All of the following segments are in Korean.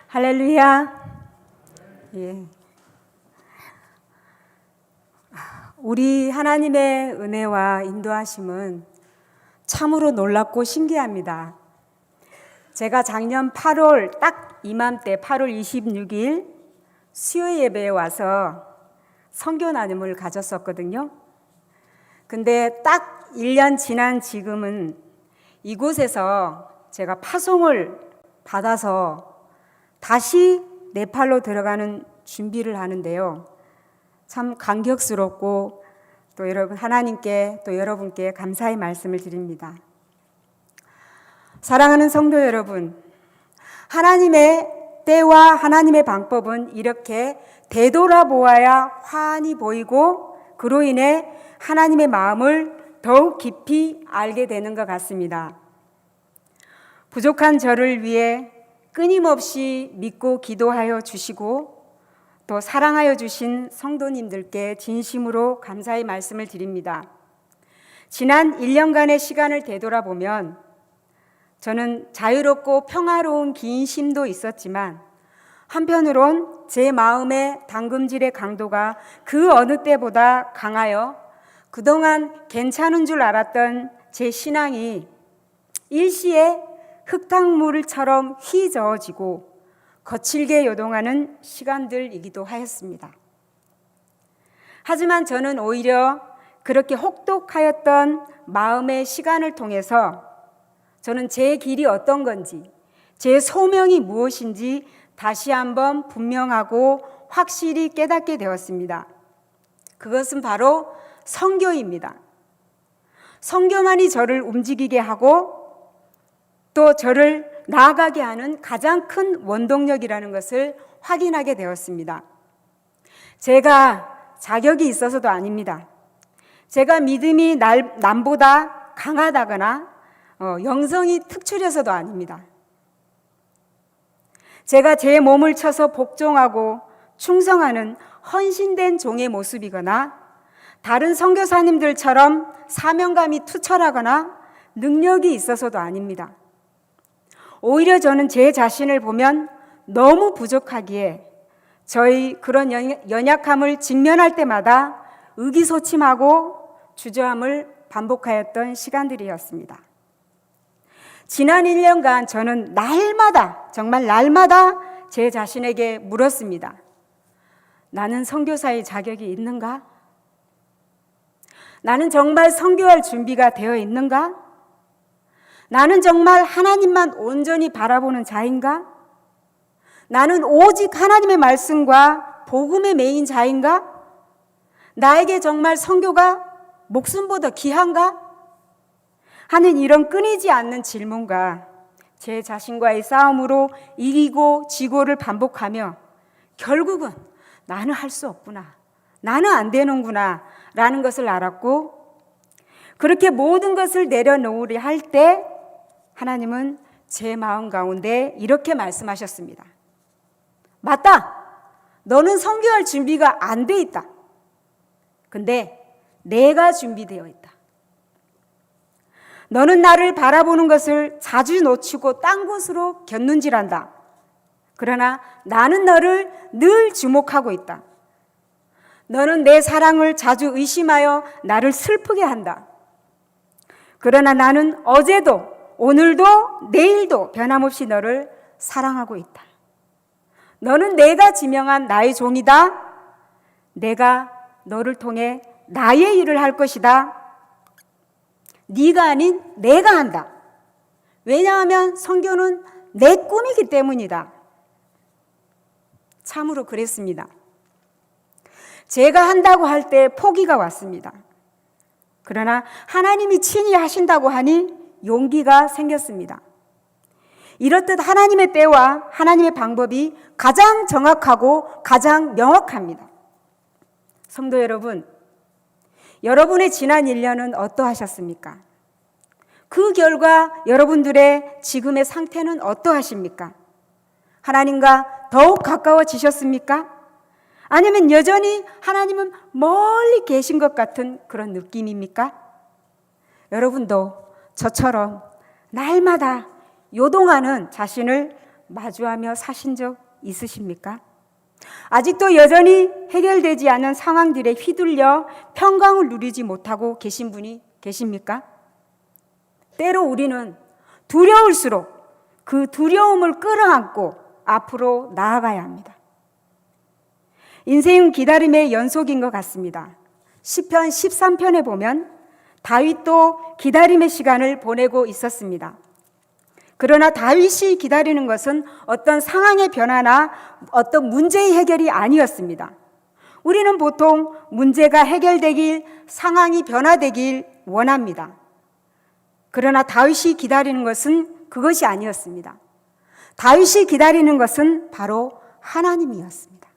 할렐루야. 예. 우리 하나님의 은혜와 인도하심은 참으로 놀랍고 신기합니다. 제가 작년 8월 딱 이맘때 8월 26일 수요 예배에 와서 선교 나눔을 가졌었거든요. 근데 딱 1년 지난 지금은 이곳에서 제가 파송을 받아서 다시 네팔로 들어가는 준비를 하는데요. 참 감격스럽고 또 여러분 하나님께 또 여러분께 감사의 말씀을 드립니다. 사랑하는 성도 여러분, 하나님의 때와 하나님의 방법은 이렇게 되돌아보아야 환히 보이고 그로 인해 하나님의 마음을 더욱 깊이 알게 되는 것 같습니다. 부족한 저를 위해 끊임없이 믿고 기도하여 주시고 또 사랑하여 주신 성도님들께 진심으로 감사의 말씀을 드립니다. 지난 1년간의 시간을 되돌아보면 저는 자유롭고 평화로운 긴 쉼도 있었지만 한편으론 제 마음의 담금질의 강도가 그 어느 때보다 강하여 그동안 괜찮은 줄 알았던 제 신앙이 일시에 흙탕물처럼 휘저어지고 거칠게 요동하는 시간들이기도 하였습니다. 하지만 저는 오히려 그렇게 혹독하였던 마음의 시간을 통해서 저는 제 길이 어떤 건지, 제 소명이 무엇인지 다시 한번 분명하고 확실히 깨닫게 되었습니다. 그것은 바로 선교입니다. 선교만이 저를 움직이게 하고 또 저를 나아가게 하는 가장 큰 원동력이라는 것을 확인하게 되었습니다. 제가 자격이 있어서도 아닙니다. 제가 믿음이 남보다 강하다거나 영성이 특출해서도 아닙니다. 제가 제 몸을 쳐서 복종하고 충성하는 헌신된 종의 모습이거나 다른 선교사님들처럼 사명감이 투철하거나 능력이 있어서도 아닙니다. 오히려 저는 제 자신을 보면 너무 부족하기에 저희 그런 연약함을 직면할 때마다 의기소침하고 주저함을 반복하였던 시간들이었습니다. 지난 1년간 저는 정말 날마다 제 자신에게 물었습니다. 나는 선교사의 자격이 있는가? 나는 정말 선교할 준비가 되어 있는가? 나는 정말 하나님만 온전히 바라보는 자인가? 나는 오직 하나님의 말씀과 복음에 매인 자인가? 나에게 정말 선교가 목숨보다 귀한가? 하는 이런 끊이지 않는 질문과 제 자신과의 싸움으로 이기고 지고를 반복하며 결국은 나는 할 수 없구나, 나는 안 되는구나 라는 것을 알았고, 그렇게 모든 것을 내려놓으려 할 때 하나님은 제 마음 가운데 이렇게 말씀하셨습니다. 맞다! 너는 선교할 준비가 안 돼 있다. 근데 내가 준비되어 있다. 너는 나를 바라보는 것을 자주 놓치고 딴 곳으로 곁눈질한다. 그러나 나는 너를 늘 주목하고 있다. 너는 내 사랑을 자주 의심하여 나를 슬프게 한다. 그러나 나는 어제도 오늘도 내일도 변함없이 너를 사랑하고 있다. 너는 내가 지명한 나의 종이다. 내가 너를 통해 나의 일을 할 것이다. 네가 아닌 내가 한다. 왜냐하면 선교는 내 꿈이기 때문이다. 참으로 그랬습니다. 제가 한다고 할 때 포기가 왔습니다. 그러나 하나님이 친히 하신다고 하니 용기가 생겼습니다. 이렇듯 하나님의 때와 하나님의 방법이 가장 정확하고 가장 명확합니다. 성도 여러분, 여러분의 지난 1년은 어떠하셨습니까? 그 결과 여러분들의 지금의 상태는 어떠하십니까? 하나님과 더욱 가까워지셨습니까? 아니면 여전히 하나님은 멀리 계신 것 같은 그런 느낌입니까? 여러분도 저처럼 날마다 요동하는 자신을 마주하며 사신 적 있으십니까? 아직도 여전히 해결되지 않은 상황들에 휘둘려 평강을 누리지 못하고 계신 분이 계십니까? 때로 우리는 두려울수록 그 두려움을 끌어안고 앞으로 나아가야 합니다. 인생은 기다림의 연속인 것 같습니다. 시편 13편에 보면 다윗도 기다림의 시간을 보내고 있었습니다. 그러나 다윗이 기다리는 것은 어떤 상황의 변화나 어떤 문제의 해결이 아니었습니다. 우리는 보통 문제가 해결되길, 상황이 변화되길 원합니다. 그러나 다윗이 기다리는 것은 그것이 아니었습니다. 다윗이 기다리는 것은 바로 하나님이었습니다.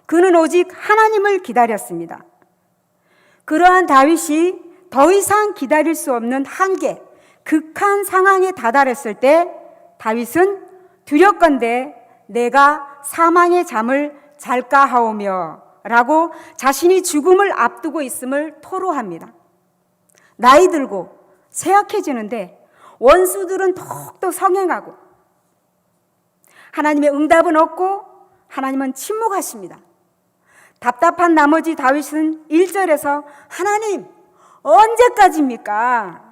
그는 오직 하나님을 기다렸습니다. 그러한 다윗이 더 이상 기다릴 수 없는 한계, 극한 상황에 다다랐을 때 다윗은 두렵건대 내가 사망의 잠을 잘까 하오며 라고 자신이 죽음을 앞두고 있음을 토로합니다. 나이 들고 쇠약해지는데 원수들은 더욱더 성행하고 하나님의 응답은 없고 하나님은 침묵하십니다. 답답한 나머지 다윗은 1절에서 하나님 언제까지입니까?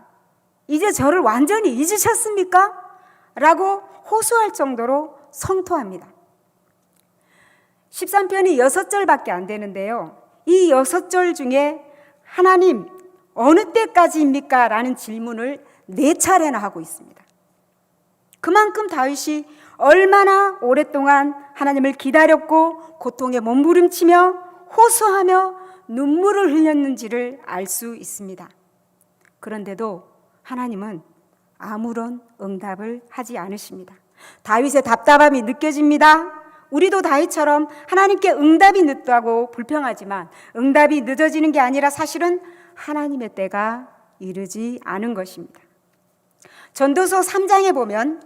이제 저를 완전히 잊으셨습니까? 라고 호소할 정도로 성토합니다. 13편이 6절밖에 안 되는데요. 이 6절 중에 하나님 어느 때까지입니까? 라는 질문을 4차례나 하고 있습니다. 그만큼 다윗이 얼마나 오랫동안 하나님을 기다렸고 고통에 몸부림치며 호소하며 눈물을 흘렸는지를 알 수 있습니다. 그런데도 하나님은 아무런 응답을 하지 않으십니다. 다윗의 답답함이 느껴집니다. 우리도 다윗처럼 하나님께 응답이 늦다고 불평하지만 응답이 늦어지는 게 아니라 사실은 하나님의 때가 이르지 않은 것입니다. 전도서 3장에 보면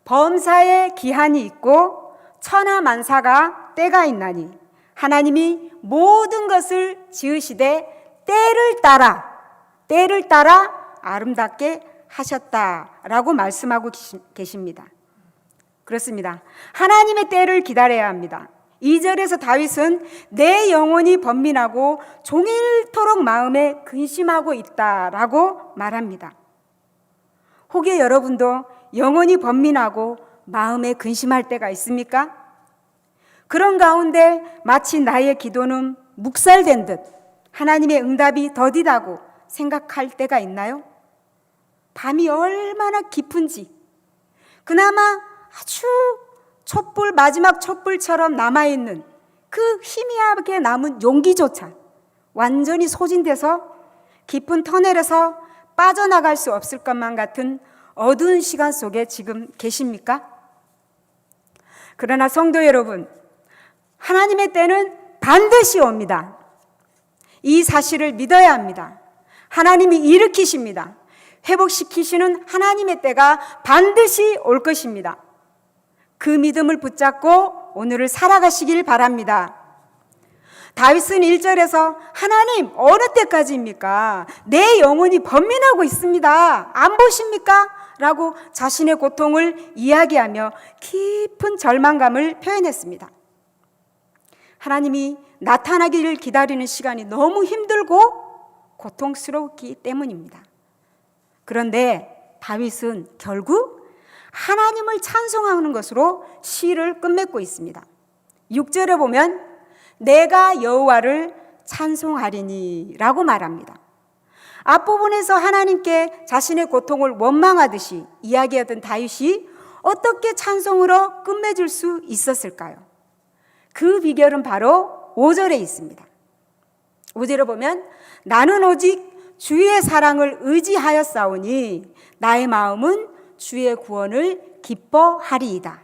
범사에 기한이 있고 천하만사가 때가 있나니 하나님이 모든 것을 지으시되 때를 따라 아름답게 하셨다라고 말씀하고 계십니다. 그렇습니다. 하나님의 때를 기다려야 합니다. 2절에서 다윗은 내 영혼이 번민하고 종일토록 마음에 근심하고 있다라고 말합니다. 혹여 여러분도 영혼이 번민하고 마음에 근심할 때가 있습니까? 그런 가운데 마치 나의 기도는 묵살된 듯 하나님의 응답이 더디다고 생각할 때가 있나요? 밤이 얼마나 깊은지 그나마 아주 마지막 촛불처럼 남아있는 그 희미하게 남은 용기조차 완전히 소진돼서 깊은 터널에서 빠져나갈 수 없을 것만 같은 어두운 시간 속에 지금 계십니까? 그러나 성도 여러분, 하나님의 때는 반드시 옵니다. 이 사실을 믿어야 합니다. 하나님이 일으키십니다. 회복시키시는 하나님의 때가 반드시 올 것입니다. 그 믿음을 붙잡고 오늘을 살아가시길 바랍니다. 다윗은 1절에서 하나님 어느 때까지입니까? 내 영혼이 번민하고 있습니다. 안 보십니까? 라고 자신의 고통을 이야기하며 깊은 절망감을 표현했습니다. 하나님이 나타나기를 기다리는 시간이 너무 힘들고 고통스럽기 때문입니다. 그런데 다윗은 결국 하나님을 찬송하는 것으로 시를 끝맺고 있습니다. 6절에 보면 내가 여호와를 찬송하리니 라고 말합니다. 앞부분에서 하나님께 자신의 고통을 원망하듯이 이야기하던 다윗이 어떻게 찬송으로 끝맺을 수 있었을까요? 그 비결은 바로 5절에 있습니다. 5절에 보면 나는 오직 주의 사랑을 의지하였사오니 나의 마음은 주의 구원을 기뻐하리이다.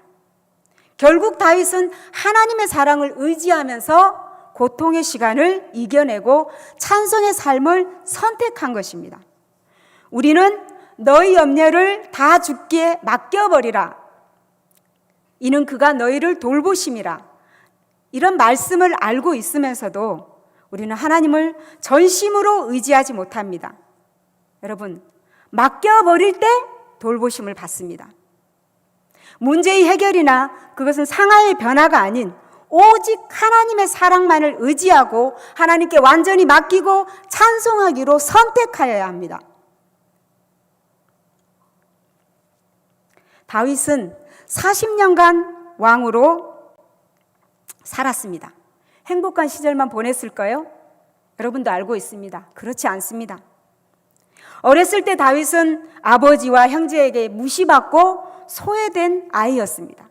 결국 다윗은 하나님의 사랑을 의지하면서 고통의 시간을 이겨내고 찬송의 삶을 선택한 것입니다. 우리는 너희 염려를 다 주께 맡겨버리라. 이는 그가 너희를 돌보심이라. 이런 말씀을 알고 있으면서도 우리는 하나님을 전심으로 의지하지 못합니다. 여러분, 맡겨버릴 때 돌보심을 받습니다. 문제의 해결이나 그것은 상황의 변화가 아닌 오직 하나님의 사랑만을 의지하고 하나님께 완전히 맡기고 찬송하기로 선택하여야 합니다. 다윗은 40년간 왕으로 살았습니다. 행복한 시절만 보냈을까요? 여러분도 알고 있습니다. 그렇지 않습니다. 어렸을 때 다윗은 아버지와 형제에게 무시받고 소외된 아이였습니다.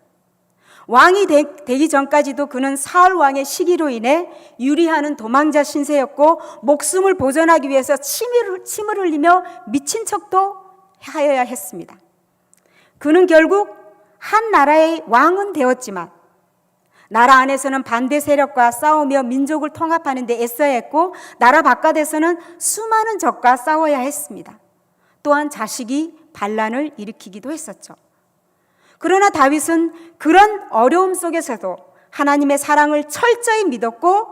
왕이 되기 전까지도 그는 사울 왕의 시기로 인해 유리하는 도망자 신세였고 목숨을 보존하기 위해서 침을 흘리며 미친 척도 하여야 했습니다. 그는 결국 한 나라의 왕은 되었지만 나라 안에서는 반대 세력과 싸우며 민족을 통합하는 데 애써야 했고 나라 바깥에서는 수많은 적과 싸워야 했습니다. 또한 자식이 반란을 일으키기도 했었죠. 그러나 다윗은 그런 어려움 속에서도 하나님의 사랑을 철저히 믿었고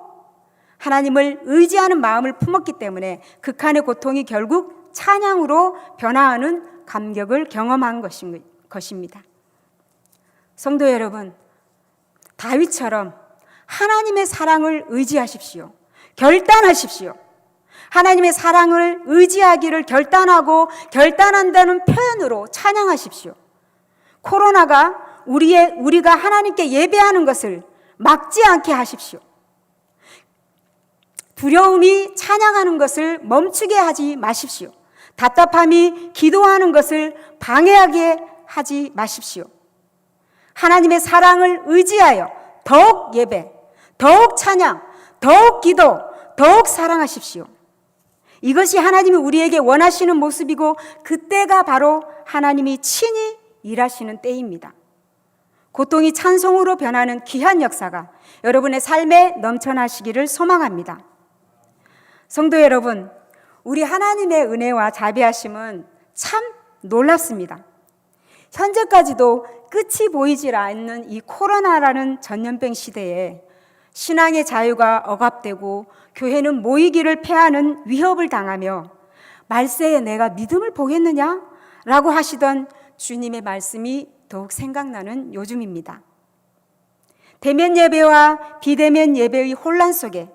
하나님을 의지하는 마음을 품었기 때문에 극한의 고통이 결국 찬양으로 변화하는 감격을 경험한 것입니다. 성도 여러분, 다윗처럼 하나님의 사랑을 의지하십시오. 결단하십시오. 하나님의 사랑을 의지하기를 결단하고 결단한다는 표현으로 찬양하십시오. 코로나가 우리가 하나님께 예배하는 것을 막지 않게 하십시오. 두려움이 찬양하는 것을 멈추게 하지 마십시오. 답답함이 기도하는 것을 방해하게 하지 마십시오. 하나님의 사랑을 의지하여 더욱 예배, 더욱 찬양, 더욱 기도, 더욱 사랑하십시오. 이것이 하나님이 우리에게 원하시는 모습이고 그때가 바로 하나님이 친히 일하시는 때입니다. 고통이 찬송으로 변하는 귀한 역사가 여러분의 삶에 넘쳐나시기를 소망합니다. 성도 여러분, 우리 하나님의 은혜와 자비하심은 참 놀랍습니다. 현재까지도 끝이 보이질 않는 이 코로나라는 전염병 시대에 신앙의 자유가 억압되고 교회는 모이기를 패하는 위협을 당하며 말세에 내가 믿음을 보겠느냐? 라고 하시던 주님의 말씀이 더욱 생각나는 요즘입니다. 대면 예배와 비대면 예배의 혼란 속에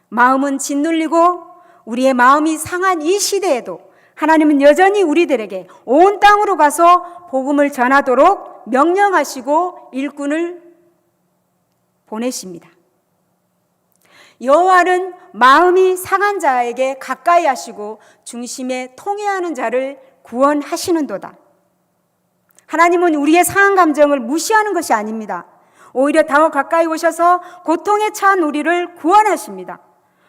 마음은 짓눌리고 우리의 마음이 상한 이 시대에도 하나님은 여전히 우리들에게 온 땅으로 가서 복음을 전하도록 명령하시고 일꾼을 보내십니다. 여호와는 마음이 상한 자에게 가까이 하시고 중심에 통회하는 자를 구원하시는도다. 하나님은 우리의 상한 감정을 무시하는 것이 아닙니다. 오히려 더 가까이 오셔서 고통에 처한 우리를 구원하십니다.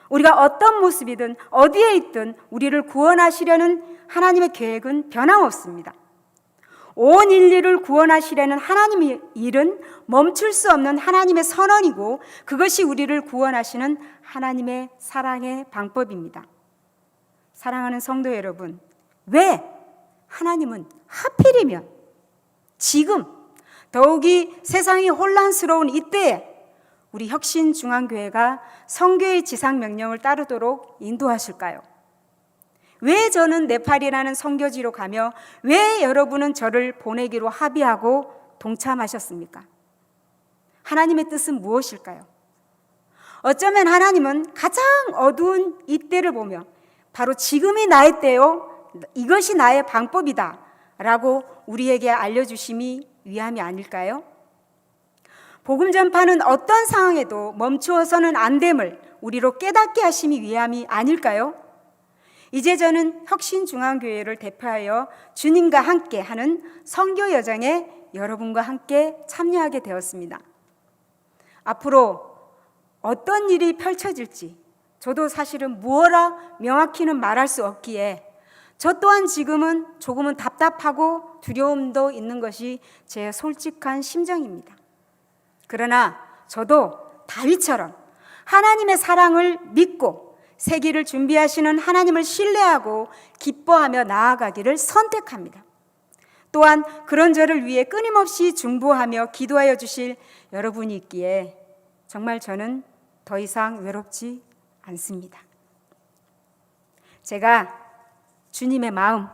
우리가 어떤 모습이든 어디에 있든 우리를 구원하시려는 하나님의 계획은 변함없습니다. 온 인류를 구원하시려는 하나님의 일은 멈출 수 없는 하나님의 선언이고 그것이 우리를 구원하시는 하나님의 사랑의 방법입니다. 사랑하는 성도 여러분, 왜 하나님은 하필이면 지금 더욱이 세상이 혼란스러운 이때에 우리 혁신중앙교회가 선교의 지상명령을 따르도록 인도하실까요? 왜 저는 네팔이라는 선교지로 가며 왜 여러분은 저를 보내기로 합의하고 동참하셨습니까? 하나님의 뜻은 무엇일까요? 어쩌면 하나님은 가장 어두운 이때를 보며 바로 지금이 나의 때요, 이것이 나의 방법이다 라고 우리에게 알려주심이 위함이 아닐까요? 복음 전파는 어떤 상황에도 멈추어서는 안 됨을 우리로 깨닫게 하심이 위함이 아닐까요? 이제 저는 혁신중앙교회를 대표하여 주님과 함께 하는 선교 여정에 여러분과 함께 참여하게 되었습니다. 앞으로 어떤 일이 펼쳐질지 저도 사실은 무엇라 명확히는 말할 수 없기에 저 또한 지금은 조금은 답답하고 두려움도 있는 것이 제 솔직한 심정입니다. 그러나 저도 다윗처럼 하나님의 사랑을 믿고 새기를 준비하시는 하나님을 신뢰하고 기뻐하며 나아가기를 선택합니다. 또한 그런 저를 위해 끊임없이 중보하며 기도하여 주실 여러분이 있기에 정말 저는 더 이상 외롭지 않습니다. 제가 주님의 마음,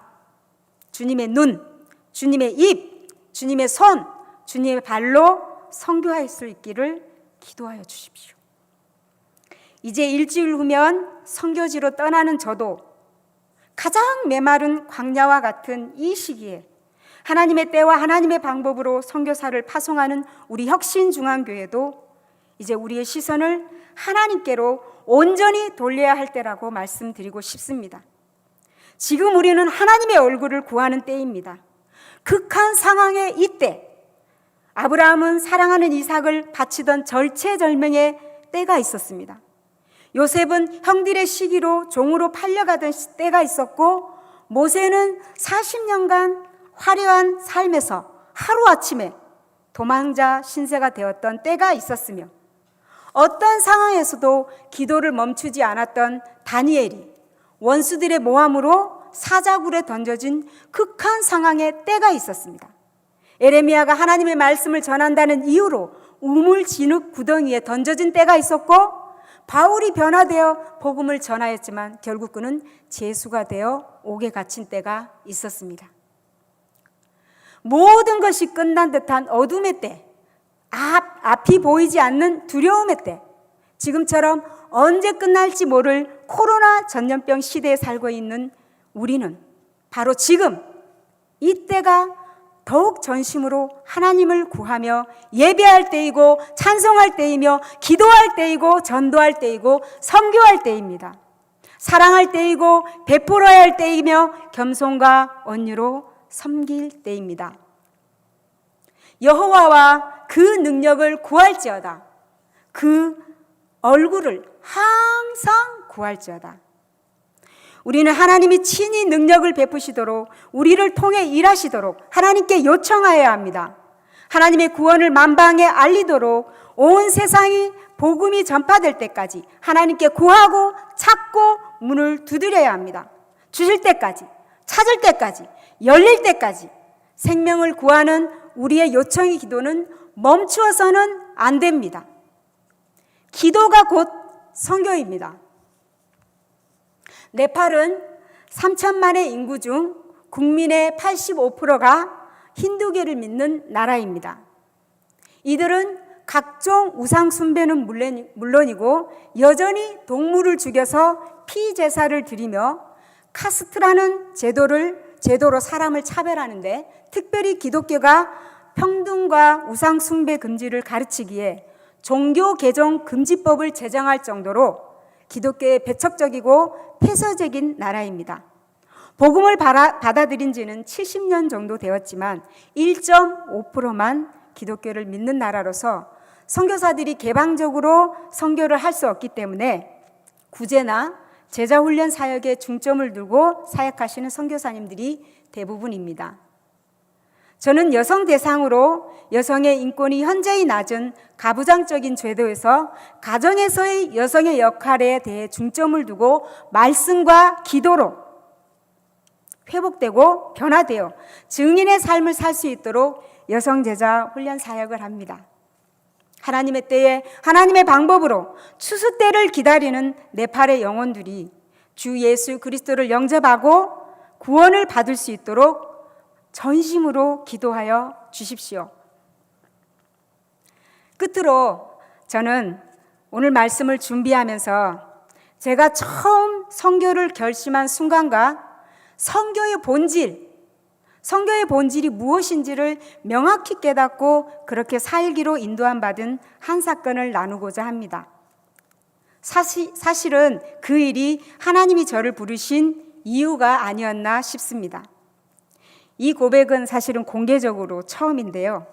주님의 눈, 주님의 입, 주님의 손, 주님의 발로 선교할 수 있기를 기도하여 주십시오. 이제 일주일 후면 선교지로 떠나는 저도 가장 메마른 광야와 같은 이 시기에 하나님의 때와 하나님의 방법으로 선교사를 파송하는 우리 혁신중앙교회도 이제 우리의 시선을 하나님께로 온전히 돌려야 할 때라고 말씀드리고 싶습니다. 지금 우리는 하나님의 얼굴을 구하는 때입니다. 극한 상황의 이때 아브라함은 사랑하는 이삭을 바치던 절체절명의 때가 있었습니다. 요셉은 형들의 시기로 종으로 팔려가던 때가 있었고, 모세는 40년간 화려한 삶에서 하루아침에 도망자 신세가 되었던 때가 있었으며, 어떤 상황에서도 기도를 멈추지 않았던 다니엘이 원수들의 모함으로 사자굴에 던져진 극한 상황의 때가 있었습니다. 에레미야가 하나님의 말씀을 전한다는 이유로 우물 진흙 구덩이에 던져진 때가 있었고, 바울이 변화되어 복음을 전하였지만 결국 그는 죄수가 되어 옥에 갇힌 때가 있었습니다. 모든 것이 끝난 듯한 어둠의 때, 앞이 보이지 않는 두려움의 때, 지금처럼 언제 끝날지 모를 코로나 전염병 시대에 살고 있는 우리는 바로 지금 이때가 더욱 전심으로 하나님을 구하며 예배할 때이고, 찬송할 때이며, 기도할 때이고, 전도할 때이고, 선교할 때입니다. 사랑할 때이고, 베풀어야 할 때이며, 겸손과 온유로 섬길 때입니다. 여호와와 그 능력을 구할지어다. 그 얼굴을 항상 구할지어다. 우리는 하나님이 친히 능력을 베푸시도록, 우리를 통해 일하시도록 하나님께 요청하여야 합니다. 하나님의 구원을 만방에 알리도록 온 세상이 복음이 전파될 때까지 하나님께 구하고 찾고 문을 두드려야 합니다. 주실 때까지, 찾을 때까지, 열릴 때까지 생명을 구하는 우리의 요청의 기도는 멈추어서는 안 됩니다. 기도가 곧 선교입니다. 네팔은 3천만의 인구 중 국민의 85%가 힌두교를 믿는 나라입니다. 이들은 각종 우상 숭배는 물론이고 여전히 동물을 죽여서 피제사를 드리며 카스트라는 제도로 사람을 차별하는데, 특별히 기독교가 평등과 우상 숭배 금지를 가르치기에 종교 개종 금지법을 제정할 정도로 기독교의 배척적이고 폐쇄적인 나라입니다. 복음을 받아들인 지는 70년 정도 되었지만 1.5%만 기독교를 믿는 나라로서 선교사들이 개방적으로 선교를 할 수 없기 때문에 구제나 제자훈련 사역에 중점을 두고 사역하시는 선교사님들이 대부분입니다. 저는 여성 대상으로 여성의 인권이 현저히 낮은 가부장적인 제도에서 가정에서의 여성의 역할에 대해 중점을 두고 말씀과 기도로 회복되고 변화되어 증인의 삶을 살 수 있도록 여성 제자 훈련 사역을 합니다. 하나님의 때에 하나님의 방법으로 추수 때를 기다리는 네팔의 영혼들이 주 예수 그리스도를 영접하고 구원을 받을 수 있도록 전심으로 기도하여 주십시오. 끝으로 저는 오늘 말씀을 준비하면서 제가 처음 선교를 결심한 순간과 선교의 본질이 무엇인지를 명확히 깨닫고 그렇게 살기로 인도함 받은 한 사건을 나누고자 합니다. 사실은 그 일이 하나님이 저를 부르신 이유가 아니었나 싶습니다. 이 고백은 사실은 공개적으로 처음인데요.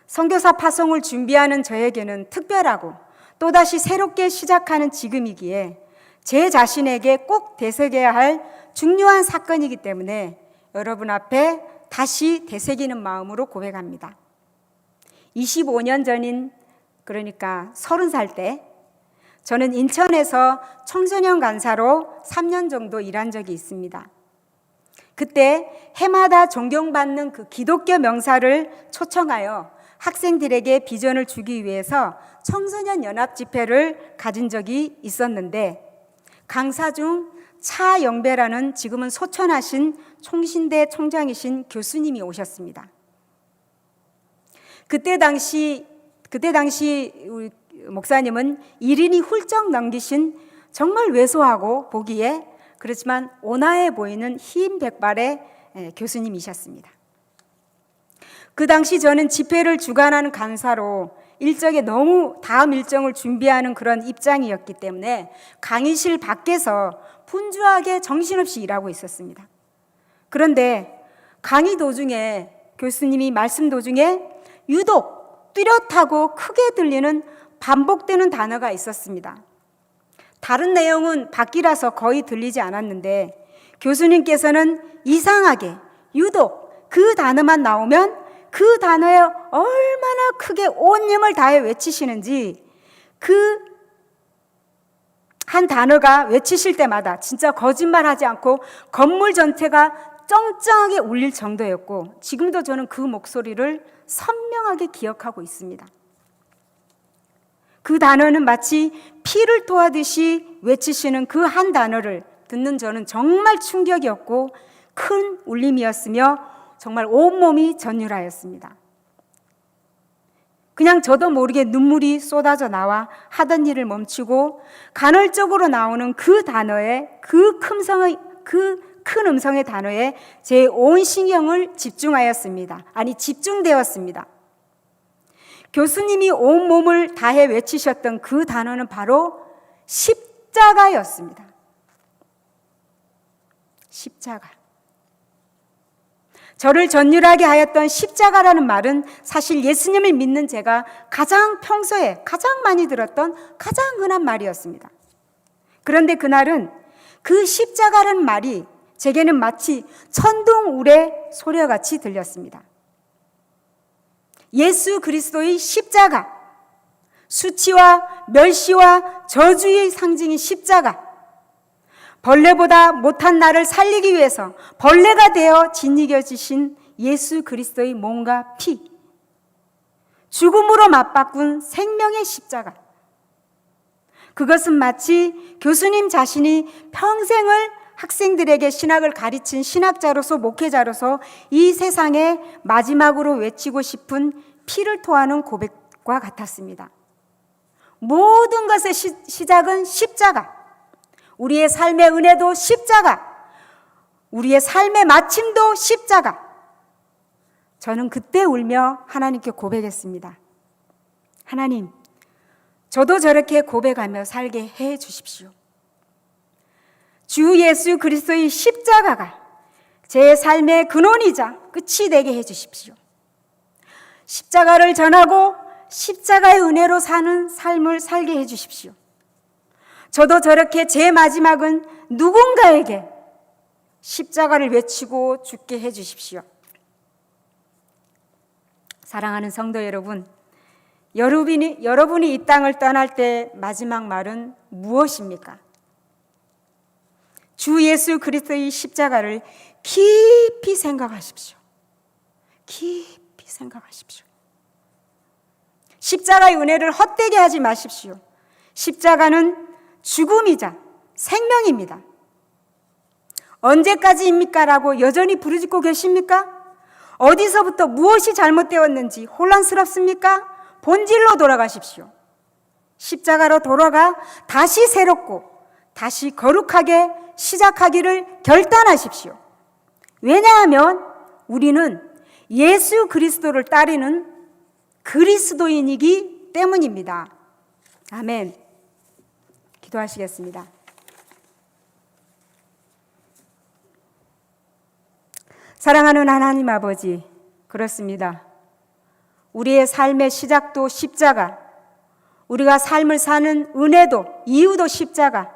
선교사 파송을 준비하는 저에게는 특별하고 또다시 새롭게 시작하는 지금이기에 제 자신에게 꼭 되새겨야 할 중요한 사건이기 때문에 여러분 앞에 다시 되새기는 마음으로 고백합니다. 25년 전인, 그러니까 30살 때 저는 인천에서 청소년 간사로 3년 정도 일한 적이 있습니다. 그때 해마다 존경받는 그 기독교 명사를 초청하여 학생들에게 비전을 주기 위해서 청소년 연합 집회를 가진 적이 있었는데, 강사 중 차영배라는 지금은 소천하신 총신대 총장이신 교수님이 오셨습니다. 그때 당시 우리 목사님은 1인이 훌쩍 넘기신 정말 왜소하고 보기에 그렇지만 온화해 보이는 흰 백발의 교수님이셨습니다. 그 당시 저는 집회를 주관하는 강사로 일정에 너무 다음 일정을 준비하는 그런 입장이었기 때문에 강의실 밖에서 분주하게 정신없이 일하고 있었습니다. 그런데 강의 도중에 교수님이 말씀 도중에 유독 뚜렷하고 크게 들리는 반복되는 단어가 있었습니다. 다른 내용은 밖이라서 거의 들리지 않았는데 교수님께서는 이상하게 유독 그 단어만 나오면 그 단어에 얼마나 크게 온 힘을 다해 외치시는지 그 한 단어가 외치실 때마다 진짜 거짓말하지 않고 건물 전체가 쩡쩡하게 울릴 정도였고 지금도 저는 그 목소리를 선명하게 기억하고 있습니다. 그 단어는 마치 피를 토하듯이 외치시는 그 한 단어를 듣는 저는 정말 충격이었고 큰 울림이었으며 정말 온몸이 전율하였습니다. 그냥 저도 모르게 눈물이 쏟아져 나와 하던 일을 멈추고 간헐적으로 나오는 그 단어에 그 큰 음성의 단어에 제 온 신경을 집중되었습니다. 교수님이 온 몸을 다해 외치셨던 그 단어는 바로 십자가였습니다. 십자가. 저를 전율하게 하였던 십자가라는 말은 사실 예수님을 믿는 제가 평소에 가장 많이 들었던 가장 흔한 말이었습니다. 그런데 그날은 그 십자가라는 말이 제게는 마치 천둥우레 소리같이 들렸습니다. 예수 그리스도의 십자가, 수치와 멸시와 저주의 상징인 십자가, 벌레보다 못한 나를 살리기 위해서 벌레가 되어 짓이겨지신 예수 그리스도의 몸과 피, 죽음으로 맞바꾼 생명의 십자가. 그것은 마치 교수님 자신이 평생을 학생들에게 신학을 가르친 신학자로서 목회자로서 이 세상에 마지막으로 외치고 싶은 피를 토하는 고백과 같았습니다. 모든 것의 시작은 십자가. 우리의 삶의 은혜도 십자가, 우리의 삶의 마침도 십자가. 저는 그때 울며 하나님께 고백했습니다. 하나님, 저도 저렇게 고백하며 살게 해 주십시오. 주 예수 그리스도의 십자가가 제 삶의 근원이자 끝이 되게 해 주십시오. 십자가를 전하고 십자가의 은혜로 사는 삶을 살게 해 주십시오. 저도 저렇게 제 마지막은 누군가에게 십자가를 외치고 죽게 해 주십시오. 사랑하는 성도 여러분, 여러분이 이 땅을 떠날 때 마지막 말은 무엇입니까? 주 예수 그리스도의 십자가를 깊이 생각하십시오. 깊이 생각하십시오. 십자가의 은혜를 헛되게 하지 마십시오. 십자가는 죽음이자 생명입니다. 언제까지입니까? 라고 여전히 부르짖고 계십니까? 어디서부터 무엇이 잘못되었는지 혼란스럽습니까? 본질로 돌아가십시오. 십자가로 돌아가 다시 새롭고 다시 거룩하게 시작하기를 결단하십시오. 왜냐하면 우리는 예수 그리스도를 따르는 그리스도인이기 때문입니다. 아멘. 기도하시겠습니다. 사랑하는 하나님 아버지, 그렇습니다. 우리의 삶의 시작도 십자가, 우리가 삶을 사는 은혜도 이유도 십자가,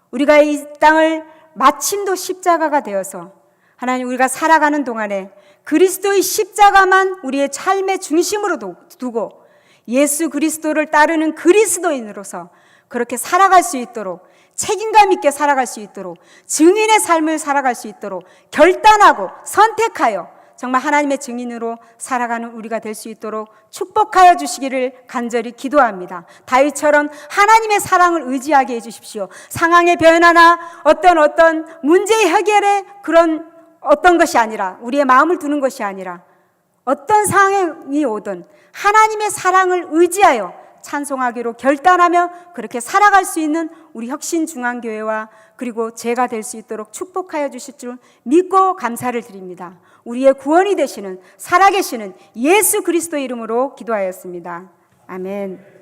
우리가 이 땅을 마침도 십자가가 되어서 하나님 우리가 살아가는 동안에 그리스도의 십자가만 우리의 삶의 중심으로 두고 예수 그리스도를 따르는 그리스도인으로서 그렇게 살아갈 수 있도록, 책임감 있게 살아갈 수 있도록, 증인의 삶을 살아갈 수 있도록 결단하고 선택하여 정말 하나님의 증인으로 살아가는 우리가 될 수 있도록 축복하여 주시기를 간절히 기도합니다. 다윗처럼 하나님의 사랑을 의지하게 해주십시오. 상황의 변화나 어떤 문제의 해결에 그런 어떤 것이 아니라, 우리의 마음을 두는 것이 아니라 어떤 상황이 오든 하나님의 사랑을 의지하여 찬송하기로 결단하며 그렇게 살아갈 수 있는 우리 혁신중앙교회와 그리고 제가 될 수 있도록 축복하여 주실 줄 믿고 감사를 드립니다. 우리의 구원이 되시는 살아계시는 예수 그리스도의 이름으로 기도하였습니다. 아멘.